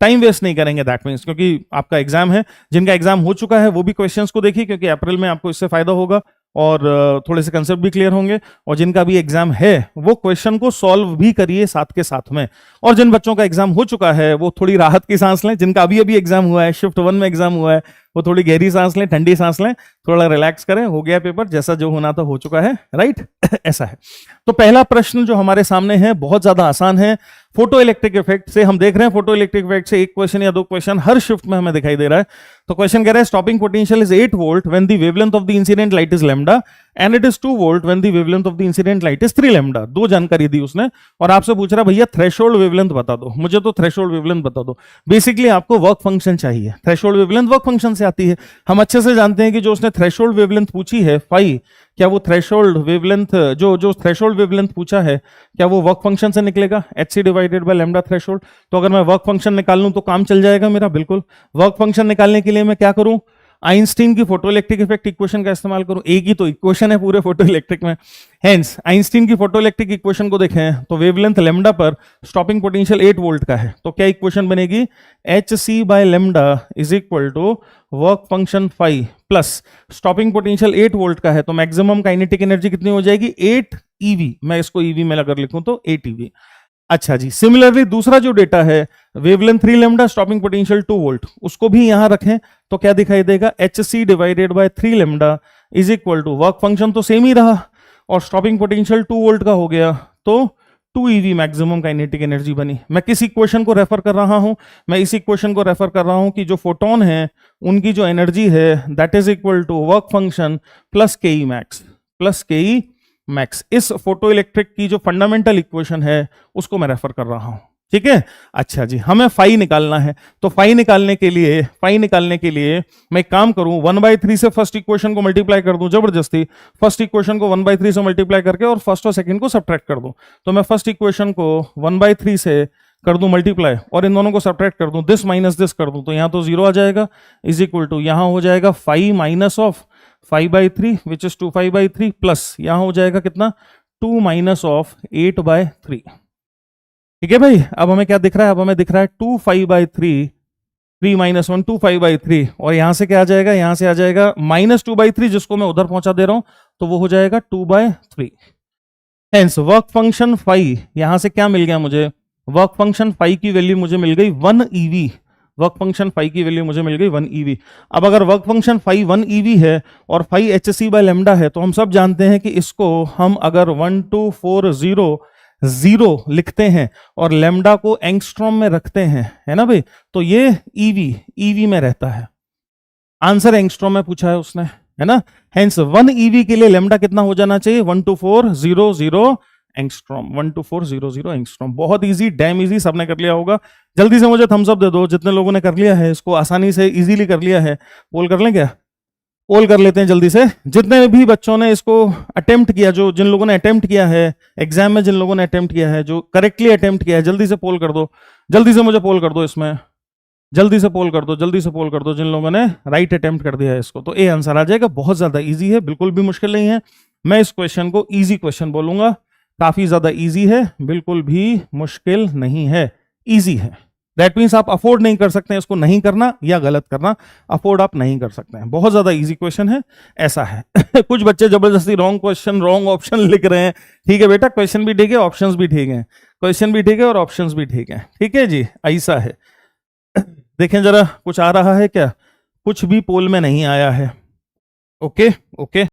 Time waste नहीं करेंगे that means, क्योंकि आपका एग्जाम है। जिनका एग्जाम हो चुका है वो भी क्वेश्चंस को देखिए, क्योंकि अप्रैल में आपको इससे फायदा होगा और थोड़े से कंसेप्ट भी क्लियर होंगे। और जिनका भी एग्जाम है वो क्वेश्चन को सॉल्व भी करिए साथ के साथ में। और जिन बच्चों का एग्जाम हो चुका है वो थोड़ी राहत की सांस लें। जिनका अभी अभी एग्जाम हुआ है, शिफ्ट 1 में एग्जाम हुआ है, वो थोड़ी गहरी सांस लें, ठंडी सांस लें, थोड़ा रिलैक्स करें। हो गया पेपर, जैसा जो होना था हो चुका है, राइट। ऐसा है। तो पहला प्रश्न जो हमारे सामने है बहुत ज्यादा आसान है। फोटो इलेक्ट्रिक इफेक्ट से हम देख रहे हैं, फोटो इलेक्ट्रिक इफेक्ट से एक क्वेश्चन या दो क्वेश्चन हर शिफ्ट में हमें दिखाई दे रहा है। तो क्वेश्चन कह रहा है stopping potential is 8 volt when the wavelength of the incident light is lambda and it is 2 volt when the wavelength of the incident light is 3 lambda. दो जानकारी दी उसने और आपसे पूछ रहा भैया थ्रेशोल्ड वेवलेंथ बता दो। मुझे तो थ्रेशोल्ड वेवलेंथ बता दो। बेसिकली आपको वर्क फंक्शन चाहिए। थ्रेशोल्ड वेवलेंथ वर्क फंक्शन से आती है। हम अच्छे से जानते हैं कि जो उसने थ्रेशोल्ड वेवलेंथ पूछी है फाई, क्या वो थ्रेशोल्ड वेवलेंथ जो थ्रेशोल्ड वेवलेंथ पूछा है क्या वो वर्क फंक्शन से निकलेगा, HC divided by lambda threshold. तो अगर मैं वर्क फंक्शन निकाल लूं तो काम चल जाएगा मेरा। बिल्कुल। वर्क फंक्शन निकालने के लिए मैं क्या करूं, आइंस्टीन की फोटोइलेक्ट्रिक इफेक्ट इक्वेशन का इस्तेमाल करूं। एक ही तो इक्वेशन है पूरे फोटोइलेक्ट्रिक में। हेंस आइंस्टीन की फोटोइलेक्ट्रिक इक्वेशन को देखें तो वेवलेंथ लैम्डा पर स्टॉपिंग पोटेंशियल 8 वोल्ट का है। तो क्या इक्वेशन बनेगी, HC by lambda is equal to work function phi plus stopping potential 8 volt का है तो मैक्सिमम काइनेटिक एनर्जी कितनी हो जाएगी, 8 EV। मैं इसको EV में अगर लिखूं तो 8 EV। अच्छा जी। सिमिलरली दूसरा जो डेटा है wavelength 3 lambda stopping potential 2 volt, उसको भी यहां रखें तो क्या दिखाई देगा, HC divided by 3 lambda is equal to work function तो सेम ही रहा और स्टॉपिंग पोटेंशियल 2 वोल्ट का हो गया तो 2 EV मैक्सिमम काइनेटिक एनर्जी बनी। मैं किस इक्वेशन को रेफर कर रहा हूं, मैं इस इक्वेशन को रेफर कर रहा हूं कि जो फोटोन है उनकी जो एनर्जी है that is equal to work function plus KE max plus KE max. इस फोटो इलेक्ट्रिक की जो फंडामेंटल इक्वेशन है उसको मैं रेफर कर रहा हूं। ठीक है। अच्छा जी। हमें फाई निकालना है तो फाई निकालने के लिए मैं एक काम करूं, 1/3 से फर्स्ट इक्वेशन को मल्टीप्लाई कर दूं जबरदस्ती। फर्स्ट इक्वेशन को 1/3 से मल्टीप्लाई करके और फर्स्ट और सेकंड को सब्ट्रैक्ट कर दूं। तो मैं फर्स्ट इक्वेशन को 1/3 से कर दूं मल्टीप्लाई और इन दोनों को सब्ट्रैक्ट कर दूं, दिस माइनस दिस कर दूं तो यहां तो 0 आ जाएगा इज इक्वल टू यहां हो जाएगा 5 minus of 5/3 which is 2/3 plus यहां हो जाएगा कितना, 2 माइनस ऑफ 8/3। ठीक है भाई। अब हमें क्या दिख रहा है, अब हमें दिख रहा है 2/5/3, 3 माइनस 1 2/5/3 और यहां से क्या आ जाएगा, यहां से आ जाएगा -2/3 जिसको मैं उधर पहुंचा दे रहा हूं तो वो हो जाएगा 2/3। हेंस वर्क फंक्शन फाई यहां से क्या मिल गया मुझे, वर्क फंक्शन फाई की वैल्यू मुझे मिल गई 1 EV। वर्क फंक्शन फाई की वैल्यू मुझे मिल गई 1 EV। अब अगर वर्क फंक्शन फाई 1 EV है और फाई HC बाय लैम्डा है तो हम सब जानते हैं कि इसको हम अगर 1240 लिखते हैं और लैम्डा को एंगस्ट्रॉम में रखते हैं, है ना भाई, तो ये EV में रहता है। आंसर एंगस्ट्रॉम में पूछा है उसने, है ना। हेंस 1 EV के लिए लैम्डा कितना हो जाना चाहिए, 12400 एंगस्ट्रॉम। 12400 एंगस्ट्रॉम। बहुत इजी, डैम इजी, सबने कर लिया होगा। जल्दी से मुझे थम्स अप दे दो जितने लोगों ने कर लिया है, इसको आसानी से इजीली कर लिया है। पोल कर लें क्या, पोल कर लेते हैं जल्दी से। जितने भी बच्चों ने इसको अटेम्प्ट किया, जो जिन लोगों ने अटेम्प्ट किया है एग्जाम में, जिन लोगों ने अटेम्प्ट किया है, जो करेक्टली अटेम्प्ट किया है, जल्दी से पोल कर दो। जल्दी से मुझे पोल कर दो इसमें, जल्दी से पोल कर दो, जल्दी से पोल कर दो जिन लोगों ने राइट अटेम्प्ट कर दिया है इसको। तो ए आंसर आ जाएगा। बहुत ज्यादा इजी है, बिल्कुल भी मुश्किल नहीं है। मैं इस क्वेश्चन को इजी क्वेश्चन बोलूंगा। काफी ज्यादा इजी है, बिल्कुल भी मुश्किल नहीं है, इजी है। दैट मीन्स आप अफोर्ड नहीं कर सकते हैं इसको नहीं करना या गलत करना, अफोर्ड आप नहीं कर सकते हैं। बहुत ज्यादा इजी क्वेश्चन है, ऐसा है। कुछ बच्चे जबरदस्ती रॉन्ग क्वेश्चन रॉन्ग ऑप्शन लिख रहे हैं। ठीक है बेटा, क्वेश्चन भी ठीक है, ऑप्शंस भी ठीक हैं, क्वेश्चन भी ठीक है और ऑप्शंस भी ठीक हैं। ठीक है जी, ऐसा है। देखें जरा कुछ आ रहा है क्या, कुछ भी पोल में नहीं आया है। Okay okay.